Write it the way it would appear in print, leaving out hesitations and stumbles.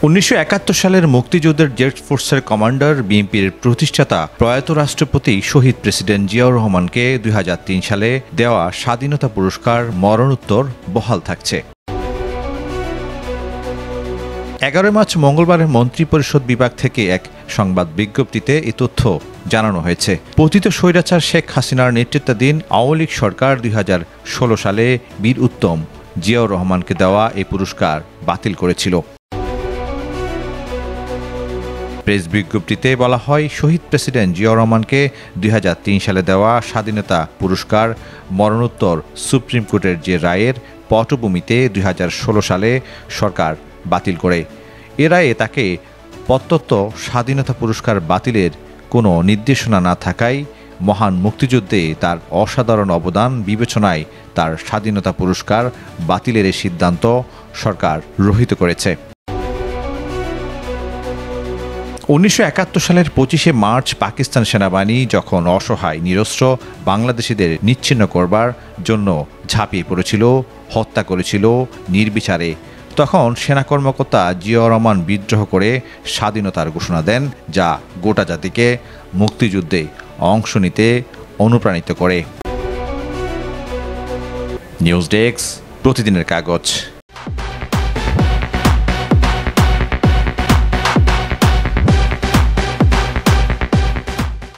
1971 সালের মুক্তিযুদ্ধের জেড ফোর্সের কমান্ডার, বিএনপির প্রতিষ্ঠাতা প্রয়াত রাষ্ট্রপতি শহীদ প্রেসিডেন্ট জিয়াউর রহমানকে 2003 সালে দেওয়া স্বাধীনতা পুরস্কার মরণোত্তর বহাল থাকছে। 11 মার্চ মঙ্গলবার মন্ত্রিপরিষদ বিভাগ থেকে এক সংবাদ বিজ্ঞপ্তিতে এই তথ্য জানানো হয়েছে। পতিত স্বৈরাচার শেখ হাসিনার নেতৃত্বাধীন আওয়ামী লীগ সরকার 2016 সালে বীর উত্তম জিয়াউর রহমানকে দেওয়া এই পুরস্কার বাতিল করেছিল। প্রেস বিজ্ঞপ্তিতে বলা হয়, শহীদ প্রেসিডেন্ট জিয়াউর রহমানকে 2003 সালে দেওয়া স্বাধীনতা পুরস্কার মরণোত্তর সুপ্রিম কোর্টের যে রায়ের পটভূমিতে 2016 সালে সরকার বাতিল করে। এ রায়ে তাকে প্রদত্ত স্বাধীনতা পুরস্কার বাতিলের কোনো নির্দেশনা না থাকায় মহান মুক্তিযুদ্ধে তার অসাধারণ অবদান বিবেচনায় তার স্বাধীনতা পুরস্কার বাতিলের এই সিদ্ধান্ত সরকার রহিত করেছে। 1971 সালের 25শে মার্চ পাকিস্তান সেনাবাহিনী যখন অসহায় নিরস্ত্র বাংলাদেশিদের নিচ্ছিন্ন করবার জন্য ঝাঁপিয়ে পড়েছিল, হত্যা করেছিল নির্বিচারে, তখন সেনা কর্মকর্তা জিয়াউর রহমান বিদ্রোহ করে স্বাধীনতার ঘোষণা দেন, যা গোটা জাতিকে মুক্তিযুদ্ধে অংশ নিতে অনুপ্রাণিত করে। নিউজ ডেস্ক, প্রতিদিনের কাগজ।